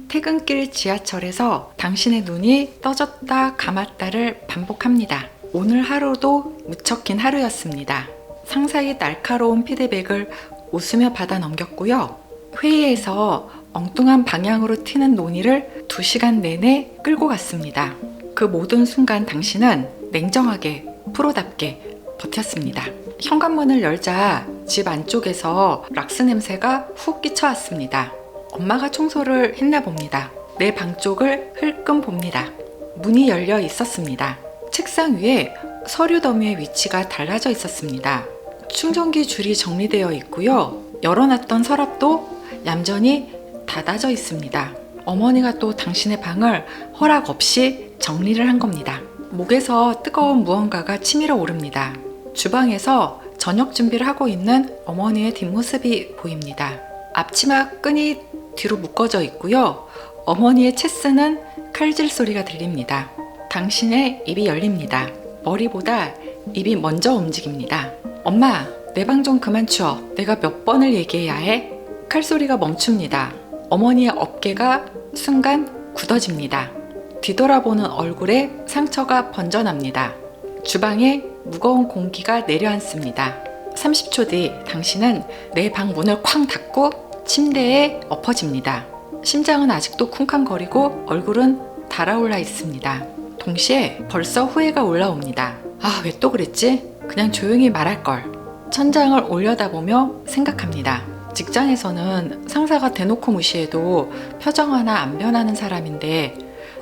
퇴근길 지하철에서 당신의 눈이 떠졌다 감았다를 반복합니다. 오늘 하루도 무척 긴 하루였습니다. 상사의 날카로운 피드백을 웃으며 받아 넘겼고요. 회의에서 엉뚱한 방향으로 튀는 논의를 2시간 내내 끌고 갔습니다. 그 모든 순간 당신은 냉정하게 프로답게 버텼습니다. 현관문을 열자 집 안쪽에서 락스 냄새가 훅 끼쳐왔습니다. 엄마가 청소를 했나 봅니다. 내 방 쪽을 흘끔 봅니다. 문이 열려 있었습니다. 책상 위에 서류 더미의 위치가 달라져 있었습니다. 충전기 줄이 정리되어 있고요. 열어놨던 서랍도 얌전히 닫아져 있습니다. 어머니가 또 당신의 방을 허락 없이 정리를 한 겁니다. 목에서 뜨거운 무언가가 치밀어 오릅니다. 주방에서 저녁 준비를 하고 있는 어머니의 뒷모습이 보입니다. 앞치마 끈이 뒤로 묶어져 있고요. 어머니의 채 쓰는 칼질 소리가 들립니다. 당신의 입이 열립니다. 머리보다 입이 먼저 움직입니다. 엄마, 내 방 좀 그만 치워. 내가 몇 번을 얘기해야 해? 칼소리가 멈춥니다. 어머니의 어깨가 순간 굳어집니다. 뒤돌아보는 얼굴에 상처가 번져납니다. 주방에 무거운 공기가 내려앉습니다. 30초 뒤 당신은 내 방 문을 쾅 닫고 침대에 엎어집니다. 심장은 아직도 쿵쾅거리고 얼굴은 달아올라 있습니다. 동시에 벌써 후회가 올라옵니다. 아, 왜 또 그랬지? 그냥 조용히 말할걸. 천장을 올려다보며 생각합니다. 직장에서는 상사가 대놓고 무시해도 표정 하나 안 변하는 사람인데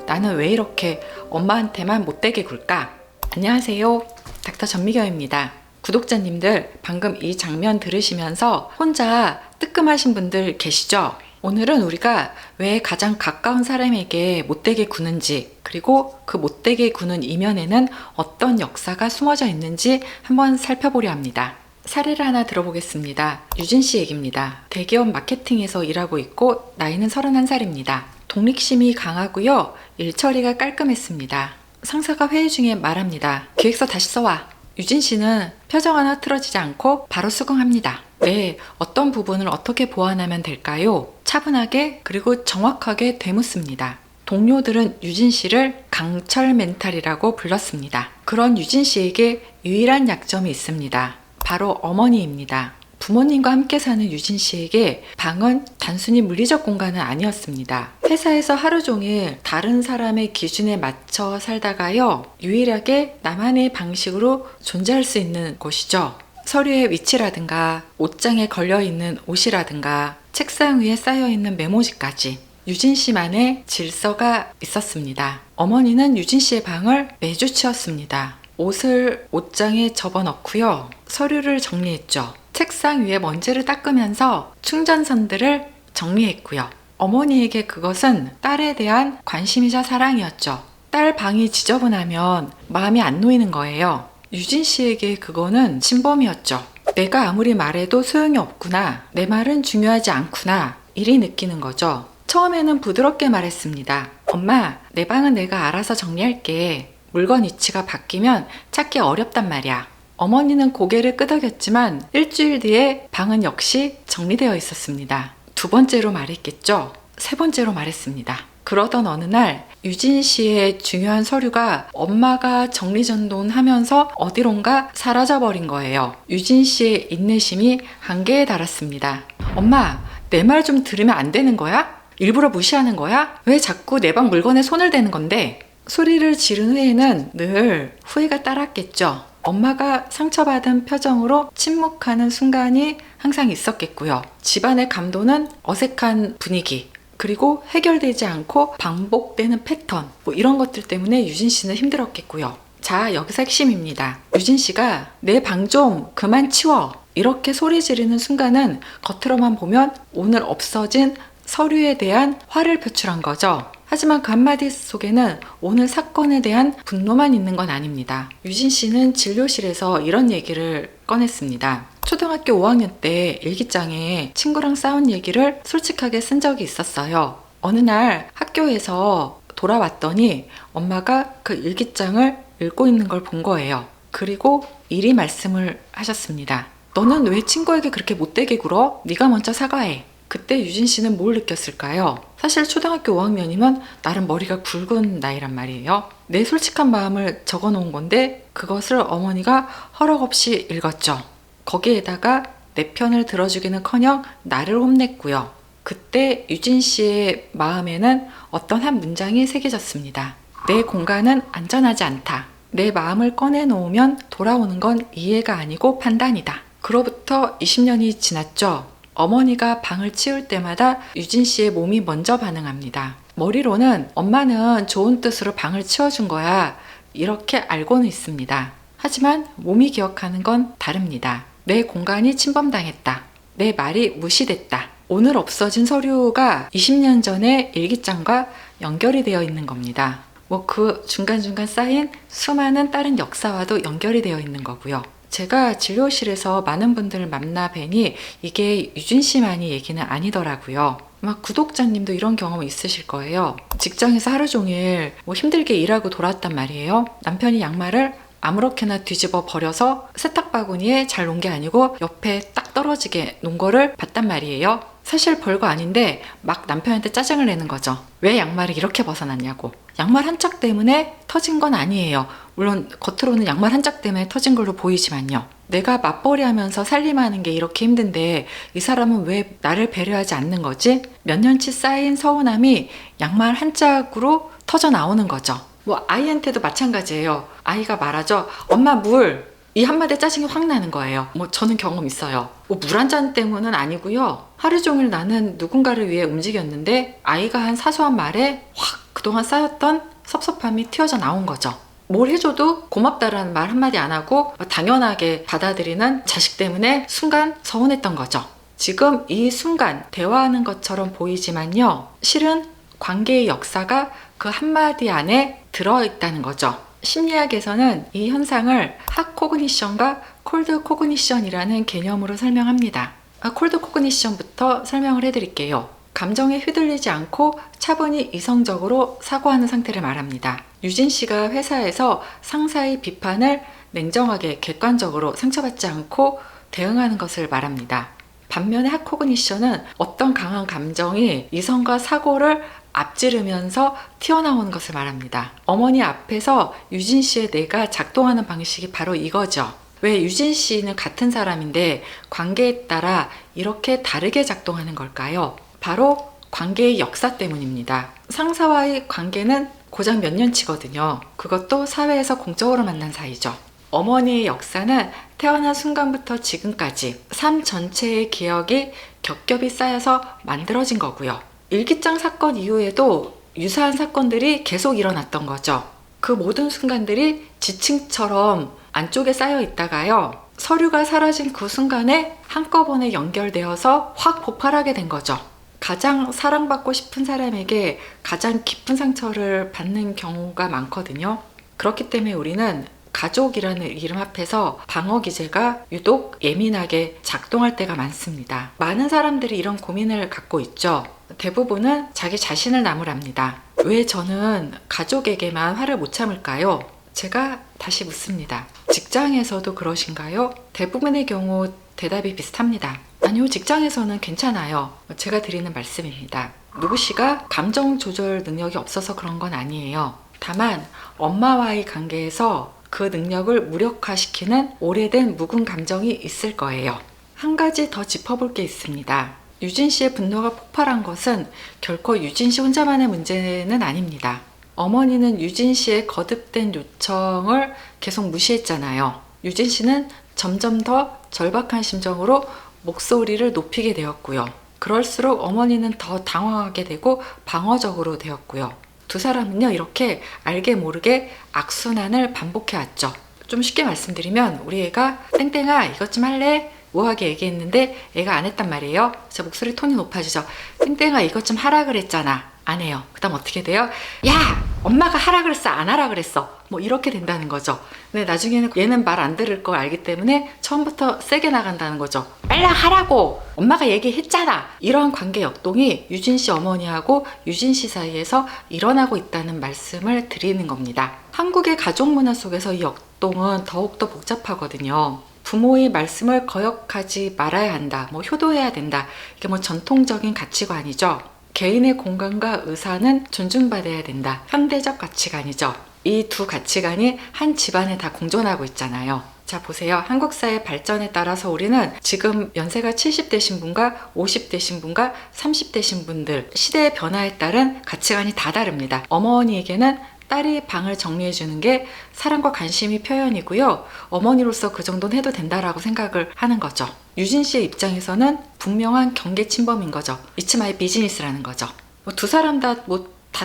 나는 왜 이렇게 엄마한테만 못되게 굴까? 안녕하세요. 닥터 전미경입니다. 구독자님들, 방금 이 장면 들으시면서 혼자 뜨끔하신 분들 계시죠? 오늘은 우리가 왜 가장 가까운 사람에게 못되게 구는지, 그리고 그 못되게 구는 이면에는 어떤 역사가 숨어져 있는지 한번 살펴보려 합니다. 사례를 하나 들어보겠습니다. 유진 씨 얘기입니다. 대기업 마케팅에서 일하고 있고 나이는 31살입니다. 독립심이 강하고요. 일처리가 깔끔했습니다. 상사가 회의 중에 말합니다. 기획서 다시 써와. 유진 씨는 표정 하나 틀어지지 않고 바로 수긍합니다. 네, 어떤 부분을 어떻게 보완하면 될까요? 차분하게 그리고 정확하게 되묻습니다. 동료들은 유진 씨를 강철 멘탈이라고 불렀습니다. 그런 유진 씨에게 유일한 약점이 있습니다. 바로 어머니입니다. 부모님과 함께 사는 유진 씨에게 방은 단순히 물리적 공간은 아니었습니다. 회사에서 하루 종일 다른 사람의 기준에 맞춰 살다가요, 유일하게 나만의 방식으로 존재할 수 있는 곳이죠. 서류의 위치라든가 옷장에 걸려있는 옷이라든가 책상 위에 쌓여있는 메모지까지 유진 씨만의 질서가 있었습니다. 어머니는 유진 씨의 방을 매주 치웠습니다. 옷을 옷장에 접어넣고요. 서류를 정리했죠. 책상 위에 먼지를 닦으면서 충전선들을 정리했고요. 어머니에게 그것은 딸에 대한 관심이자 사랑이었죠. 딸 방이 지저분하면 마음이 안 놓이는 거예요. 유진 씨에게 그거는 침범이었죠. 내가 아무리 말해도 소용이 없구나. 내 말은 중요하지 않구나. 이리 느끼는 거죠. 처음에는 부드럽게 말했습니다. 엄마, 내 방은 내가 알아서 정리할게. 물건 위치가 바뀌면 찾기 어렵단 말이야. 어머니는 고개를 끄덕였지만 일주일 뒤에 방은 역시 정리되어 있었습니다. 2번째로 말했겠죠. 3번째로 말했습니다. 그러던 어느 날 유진 씨의 중요한 서류가 엄마가 정리전돈하면서 어디론가 사라져버린 거예요. 유진 씨의 인내심이 한계에 달았습니다. 엄마, 내 말 좀 들으면 안 되는 거야? 일부러 무시하는 거야? 왜 자꾸 내 방 물건에 손을 대는 건데? 소리를 지른 후에는 늘 후회가 따랐겠죠. 엄마가 상처받은 표정으로 침묵하는 순간이 항상 있었겠고요. 집안의 감도는 어색한 분위기, 그리고 해결되지 않고 반복되는 패턴, 이런 것들 때문에 유진 씨는 힘들었겠고요. 자, 여기서 핵심입니다. 유진 씨가 내 방 좀 그만 치워, 이렇게 소리 지르는 순간은 겉으로만 보면 오늘 없어진 서류에 대한 화를 표출한 거죠. 하지만 그 한마디 속에는 오늘 사건에 대한 분노만 있는 건 아닙니다. 유진 씨는 진료실에서 이런 얘기를 꺼냈습니다. 초등학교 5학년 때 일기장에 친구랑 싸운 얘기를 솔직하게 쓴 적이 있었어요. 어느 날 학교에서 돌아왔더니 엄마가 그 일기장을 읽고 있는 걸 본 거예요. 그리고 이리 말씀을 하셨습니다. 너는 왜 친구에게 그렇게 못되게 굴어? 네가 먼저 사과해. 그때 유진 씨는 뭘 느꼈을까요? 사실 초등학교 5학년이면 나름 머리가 굵은 나이란 말이에요. 내 솔직한 마음을 적어 놓은 건데 그것을 어머니가 허락 없이 읽었죠. 거기에다가 내 편을 들어주기는커녕 나를 혼냈고요. 그때 유진 씨의 마음에는 어떤 한 문장이 새겨졌습니다. 내 공간은 안전하지 않다. 내 마음을 꺼내놓으면 돌아오는 건 이해가 아니고 판단이다. 그로부터 20년이 지났죠. 어머니가 방을 치울 때마다 유진 씨의 몸이 먼저 반응합니다. 머리로는 엄마는 좋은 뜻으로 방을 치워준 거야. 이렇게 알고는 있습니다. 하지만 몸이 기억하는 건 다릅니다. 내 공간이 침범당했다. 내 말이 무시됐다. 오늘 없어진 서류가 20년 전의 일기장과 연결이 되어 있는 겁니다. 그 중간중간 쌓인 수많은 다른 역사와도 연결이 되어 있는 거고요. 제가 진료실에서 많은 분들을 만나 뵈니 이게 유진 씨만이 얘기는 아니더라고요. 아마 구독자님도 이런 경험 있으실 거예요. 직장에서 하루 종일 힘들게 일하고 돌아왔단 말이에요. 남편이 양말을 아무렇게나 뒤집어 버려서 세탁바구니에 잘 놓은 게 아니고 옆에 딱 떨어지게 놓은 거를 봤단 말이에요. 사실 별거 아닌데 막 남편한테 짜증을 내는 거죠. 왜 양말을 이렇게 벗어났냐고. 양말 한 짝 때문에 터진 건 아니에요. 물론 겉으로는 양말 한 짝 때문에 터진 걸로 보이지만요. 내가 맞벌이 하면서 살림하는 게 이렇게 힘든데 이 사람은 왜 나를 배려하지 않는 거지? 몇 년치 쌓인 서운함이 양말 한 짝으로 터져 나오는 거죠. 아이한테도 마찬가지예요. 아이가 말하죠. 엄마 물! 이 한마디에 짜증이 확 나는 거예요. 저는 경험 있어요. 물 한 잔 때문은 아니고요. 하루 종일 나는 누군가를 위해 움직였는데 아이가 한 사소한 말에 확 그동안 쌓였던 섭섭함이 튀어져 나온 거죠. 뭘 해줘도 고맙다라는 말 한마디 안 하고 당연하게 받아들이는 자식 때문에 순간 서운했던 거죠. 지금 이 순간 대화하는 것처럼 보이지만요. 실은 관계의 역사가 그 한마디 안에 들어있다는 거죠. 심리학에서는 이 현상을 핫 코그니션과 콜드 코그니션이라는 개념으로 설명합니다. 콜드 코그니션부터 설명을 해드릴게요. 감정에 휘둘리지 않고 차분히 이성적으로 사고하는 상태를 말합니다. 유진 씨가 회사에서 상사의 비판을 냉정하게 객관적으로 상처받지 않고 대응하는 것을 말합니다. 반면에 핫 코그니션은 어떤 강한 감정이 이성과 사고를 앞지르면서 튀어나오는 것을 말합니다. 어머니 앞에서 유진 씨의 뇌가 작동하는 방식이 바로 이거죠. 왜 유진 씨는 같은 사람인데 관계에 따라 이렇게 다르게 작동하는 걸까요? 바로 관계의 역사 때문입니다. 상사와의 관계는 고작 몇 년치거든요. 그것도 사회에서 공적으로 만난 사이죠. 어머니의 역사는 태어난 순간부터 지금까지 삶 전체의 기억이 겹겹이 쌓여서 만들어진 거고요. 일기장 사건 이후에도 유사한 사건들이 계속 일어났던 거죠. 그 모든 순간들이 지층처럼 안쪽에 쌓여 있다가요. 서류가 사라진 그 순간에 한꺼번에 연결되어서 확 폭발하게 된 거죠. 가장 사랑받고 싶은 사람에게 가장 깊은 상처를 받는 경우가 많거든요. 그렇기 때문에 우리는 가족이라는 이름 앞에서 방어 기제가 유독 예민하게 작동할 때가 많습니다. 많은 사람들이 이런 고민을 갖고 있죠. 대부분은 자기 자신을 나무랍니다. 왜 저는 가족에게만 화를 못 참을까요? 제가 다시 묻습니다. 직장에서도 그러신가요? 대부분의 경우 대답이 비슷합니다. 아니요, 직장에서는 괜찮아요. 제가 드리는 말씀입니다. 누구씨가 감정 조절 능력이 없어서 그런 건 아니에요. 다만 엄마와의 관계에서 그 능력을 무력화시키는 오래된 묵은 감정이 있을 거예요. 한 가지 더 짚어볼 게 있습니다. 유진 씨의 분노가 폭발한 것은 결코 유진 씨 혼자만의 문제는 아닙니다. 어머니는 유진 씨의 거듭된 요청을 계속 무시했잖아요. 유진 씨는 점점 더 절박한 심정으로 목소리를 높이게 되었고요. 그럴수록 어머니는 더 당황하게 되고 방어적으로 되었고요. 두 사람은요, 이렇게 알게 모르게 악순환을 반복해 왔죠. 좀 쉽게 말씀드리면 우리 애가 땡땡아 이것 좀 할래? 우아하게 얘기했는데 애가 안 했단 말이에요. 제 목소리 톤이 높아지죠. 땡땡아 이것 좀 하라 그랬잖아. 안 해요. 그 다음 어떻게 돼요? 야! 엄마가 하라 그랬어? 안 하라 그랬어? 이렇게 된다는 거죠. 근데 나중에는 얘는 말 안 들을 걸 알기 때문에 처음부터 세게 나간다는 거죠. 빨리 하라고! 엄마가 얘기했잖아! 이런 관계 역동이 유진 씨 어머니하고 유진 씨 사이에서 일어나고 있다는 말씀을 드리는 겁니다. 한국의 가족 문화 속에서 이 역동은 더욱더 복잡하거든요. 부모의 말씀을 거역하지 말아야 한다, 효도해야 된다. 이게 전통적인 가치관이죠. 개인의 공간과 의사는 존중받아야 된다. 현대적 가치관이죠. 이 두 가치관이 한 집안에 다 공존하고 있잖아요. 자, 보세요. 한국 사회 발전에 따라서 우리는 지금 연세가 70대신 분과 50대신 분과 30대신 분들, 시대의 변화에 따른 가치관이 다 다릅니다. 어머니에게는 딸이 방을 정리해 주는 게 사랑과 관심이 표현이고요. 어머니로서 그 정도는 해도 된다라고 생각을 하는 거죠. 유진 씨의 입장에서는 분명한 경계 침범인 거죠. It's my business라는 거죠. 두 사람 다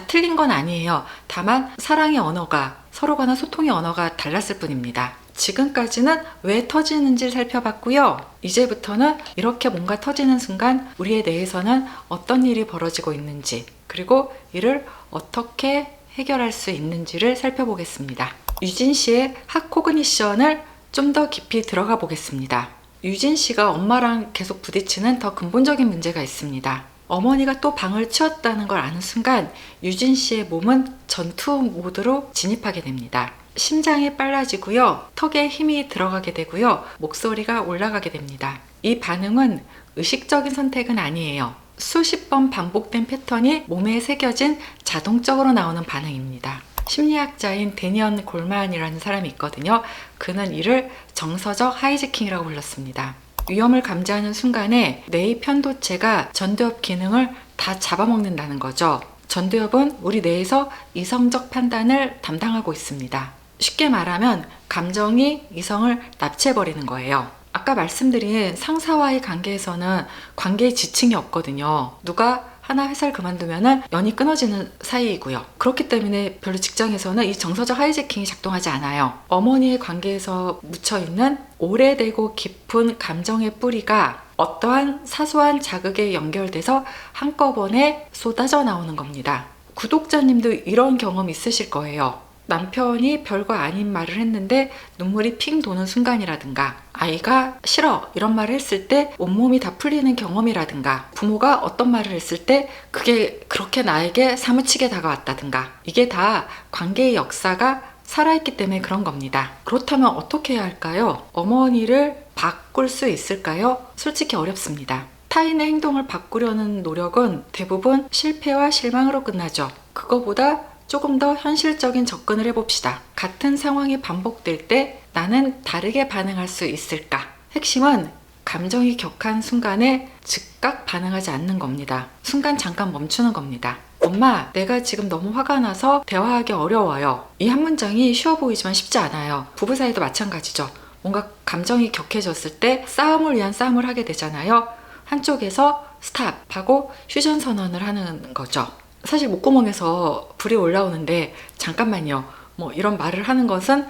틀린 건 아니에요. 다만 사랑의 언어가, 서로 간의 소통의 언어가 달랐을 뿐입니다. 지금까지는 왜 터지는지를 살펴봤고요. 이제부터는 이렇게 뭔가 터지는 순간 우리의 뇌에서는 어떤 일이 벌어지고 있는지, 그리고 이를 어떻게 해결할 수 있는지를 살펴보겠습니다. 유진 씨의 핫코그니션을 좀 더 깊이 들어가 보겠습니다. 유진 씨가 엄마랑 계속 부딪히는 더 근본적인 문제가 있습니다. 어머니가 또 방을 치웠다는 걸 아는 순간 유진 씨의 몸은 전투 모드로 진입하게 됩니다. 심장이 빨라지고요. 턱에 힘이 들어가게 되고요. 목소리가 올라가게 됩니다. 이 반응은 의식적인 선택은 아니에요. 수십 번 반복된 패턴이 몸에 새겨진 자동적으로 나오는 반응입니다. 심리학자인 데니언 골만이라는 사람이 있거든요. 그는 이를 정서적 하이제킹이라고 불렀습니다. 위험을 감지하는 순간에 뇌의 편도체가 전두엽 기능을 다 잡아먹는다는 거죠. 전두엽은 우리 뇌에서 이성적 판단을 담당하고 있습니다. 쉽게 말하면 감정이 이성을 납치해버리는 거예요. 아까 말씀드린 상사와의 관계에서는 관계의 지층이 없거든요. 누가 하나 회사를 그만두면 연이 끊어지는 사이이고요. 그렇기 때문에 별로 직장에서는 이 정서적 하이제킹이 작동하지 않아요. 어머니의 관계에서 묻혀있는 오래되고 깊은 감정의 뿌리가 어떠한 사소한 자극에 연결돼서 한꺼번에 쏟아져 나오는 겁니다. 구독자님도 이런 경험 있으실 거예요. 남편이 별거 아닌 말을 했는데 눈물이 핑 도는 순간이라든가, 아이가 싫어 이런 말을 했을 때 온몸이 다 풀리는 경험이라든가, 부모가 어떤 말을 했을 때 그게 그렇게 나에게 사무치게 다가왔다든가, 이게 다 관계의 역사가 살아있기 때문에 그런 겁니다. 그렇다면 어떻게 해야 할까요? 어머니를 바꿀 수 있을까요? 솔직히 어렵습니다. 타인의 행동을 바꾸려는 노력은 대부분 실패와 실망으로 끝나죠. 그거보다 조금 더 현실적인 접근을 해봅시다. 같은 상황이 반복될 때 나는 다르게 반응할 수 있을까? 핵심은 감정이 격한 순간에 즉각 반응하지 않는 겁니다. 순간 잠깐 멈추는 겁니다. 엄마, 내가 지금 너무 화가 나서 대화하기 어려워요. 이 한 문장이 쉬워 보이지만 쉽지 않아요. 부부 사이도 마찬가지죠. 뭔가 감정이 격해졌을 때 싸움을 위한 싸움을 하게 되잖아요. 한쪽에서 스탑하고 휴전 선언을 하는 거죠. 사실 목구멍에서 불이 올라오는데 잠깐만요, 이런 말을 하는 것은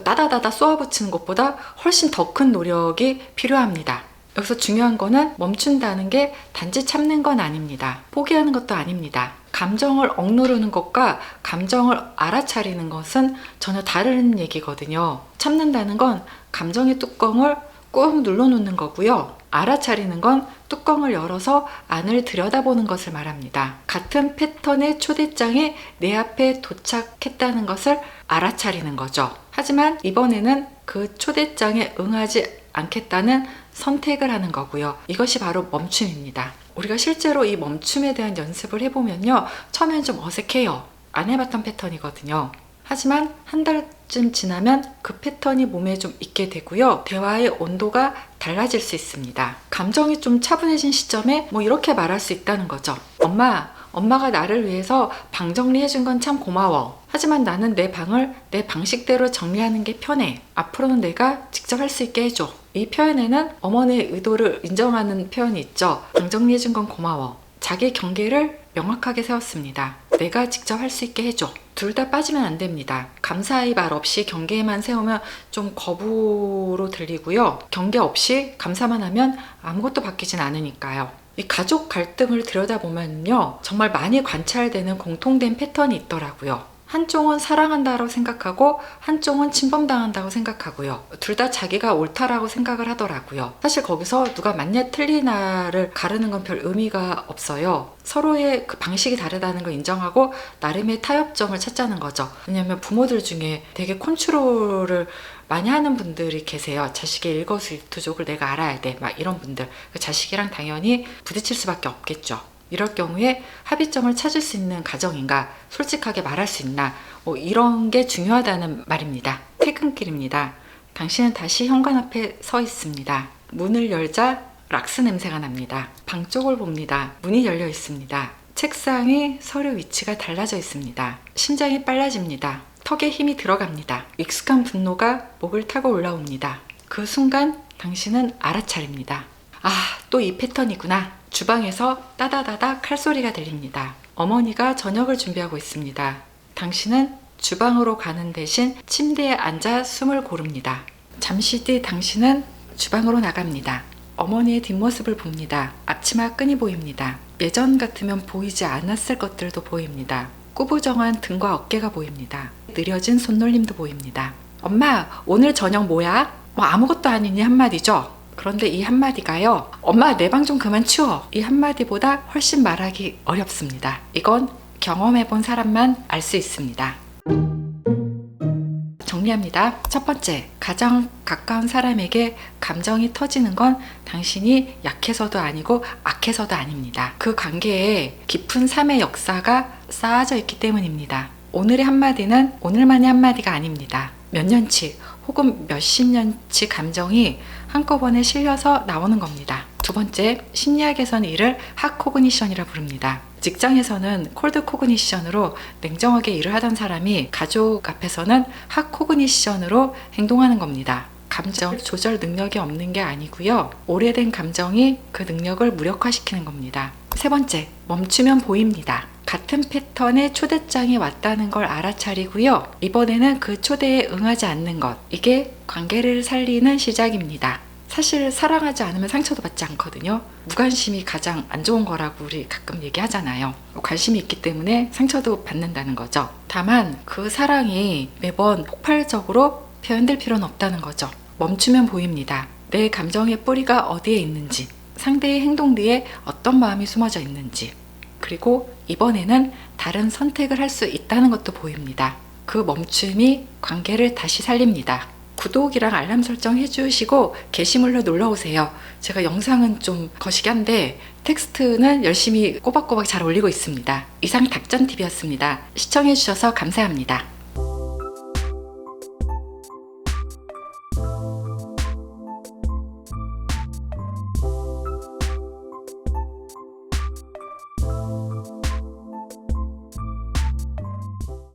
따다다다 쏘아붙이는 것보다 훨씬 더 큰 노력이 필요합니다. 여기서 중요한 거는 멈춘다는 게 단지 참는 건 아닙니다. 포기하는 것도 아닙니다. 감정을 억누르는 것과 감정을 알아차리는 것은 전혀 다른 얘기거든요. 참는다는 건 감정의 뚜껑을 꾹 눌러놓는 거고요. 알아차리는 건 뚜껑을 열어서 안을 들여다보는 것을 말합니다. 같은 패턴의 초대장이 내 앞에 도착했다는 것을 알아차리는 거죠. 하지만 이번에는 그 초대장에 응하지 않겠다는 선택을 하는 거고요. 이것이 바로 멈춤입니다. 우리가 실제로 이 멈춤에 대한 연습을 해보면요, 처음엔 좀 어색해요. 안 해봤던 패턴이거든요. 하지만 한 달쯤 지나면 그 패턴이 몸에 좀 있게 되고요. 대화의 온도가 달라질 수 있습니다. 감정이 좀 차분해진 시점에 이렇게 말할 수 있다는 거죠. 엄마가 나를 위해서 방 정리해준 건 참 고마워. 하지만 나는 내 방을 내 방식대로 정리하는 게 편해. 앞으로는 내가 직접 할 수 있게 해줘. 이 표현에는 어머니의 의도를 인정하는 표현이 있죠. 방 정리해준 건 고마워. 자기 경계를 명확하게 세웠습니다. 내가 직접 할 수 있게 해줘. 둘 다 빠지면 안 됩니다. 감사의 말 없이 경계만 세우면 좀 거부로 들리고요. 경계 없이 감사만 하면 아무것도 바뀌진 않으니까요. 이 가족 갈등을 들여다보면요, 정말 많이 관찰되는 공통된 패턴이 있더라고요. 한쪽은 사랑한다고 생각하고 한쪽은 침범당한다고 생각하고요. 둘 다 자기가 옳다라고 생각을 하더라고요. 사실 거기서 누가 맞냐 틀리나를 가르는 건 별 의미가 없어요. 서로의 그 방식이 다르다는 걸 인정하고 나름의 타협점을 찾자는 거죠. 왜냐면 부모들 중에 되게 컨트롤을 많이 하는 분들이 계세요. 자식의 일거수일투족을 내가 알아야 돼, 막 이런 분들. 자식이랑 당연히 부딪힐 수밖에 없겠죠. 이럴 경우에 합의점을 찾을 수 있는 가정인가, 솔직하게 말할 수 있나, 이런 게 중요하다는 말입니다. 퇴근길입니다. 당신은 다시 현관 앞에 서 있습니다. 문을 열자 락스 냄새가 납니다. 방 쪽을 봅니다. 문이 열려 있습니다. 책상에 서류 위치가 달라져 있습니다. 심장이 빨라집니다. 턱에 힘이 들어갑니다. 익숙한 분노가 목을 타고 올라옵니다. 그 순간 당신은 알아차립니다. 아, 또 이 패턴이구나. 주방에서 따다다다 칼소리가 들립니다. 어머니가 저녁을 준비하고 있습니다. 당신은 주방으로 가는 대신 침대에 앉아 숨을 고릅니다. 잠시 뒤 당신은 주방으로 나갑니다. 어머니의 뒷모습을 봅니다. 앞치마 끈이 보입니다. 예전 같으면 보이지 않았을 것들도 보입니다. 꾸부정한 등과 어깨가 보입니다. 느려진 손놀림도 보입니다. 엄마, 오늘 저녁 뭐야? 아무것도 아니니 한마디죠. 그런데 이 한마디가요, 엄마 내 방 좀 그만 치워, 이 한마디보다 훨씬 말하기 어렵습니다. 이건 경험해본 사람만 알 수 있습니다. 정리합니다. 첫 번째, 가장 가까운 사람에게 감정이 터지는 건 당신이 약해서도 아니고 악해서도 아닙니다. 그 관계에 깊은 삶의 역사가 쌓아져 있기 때문입니다. 오늘의 한마디는 오늘만의 한마디가 아닙니다. 몇 년치 혹은 몇십 년치 감정이 한꺼번에 실려서 나오는 겁니다. 두 번째, 심리학에서는 이를 핫코그니션이라 부릅니다. 직장에서는 콜드 코그니션으로 냉정하게 일을 하던 사람이 가족 앞에서는 핫코그니션으로 행동하는 겁니다. 감정 조절 능력이 없는 게 아니고요. 오래된 감정이 그 능력을 무력화시키는 겁니다. 세 번째, 멈추면 보입니다. 같은 패턴의 초대장이 왔다는 걸 알아차리고요. 이번에는 그 초대에 응하지 않는 것. 이게 관계를 살리는 시작입니다. 사실 사랑하지 않으면 상처도 받지 않거든요. 무관심이 가장 안 좋은 거라고 우리 가끔 얘기하잖아요. 관심이 있기 때문에 상처도 받는다는 거죠. 다만 그 사랑이 매번 폭발적으로 표현될 필요는 없다는 거죠. 멈추면 보입니다. 내 감정의 뿌리가 어디에 있는지, 상대의 행동 뒤에 어떤 마음이 숨어져 있는지, 그리고 이번에는 다른 선택을 할 수 있다는 것도 보입니다. 그 멈춤이 관계를 다시 살립니다. 구독이랑 알람 설정 해주시고 게시물로 놀러오세요. 제가 영상은 좀 거시기한데 텍스트는 열심히 꼬박꼬박 잘 올리고 있습니다. 이상 닥전TV였습니다. 시청해주셔서 감사합니다.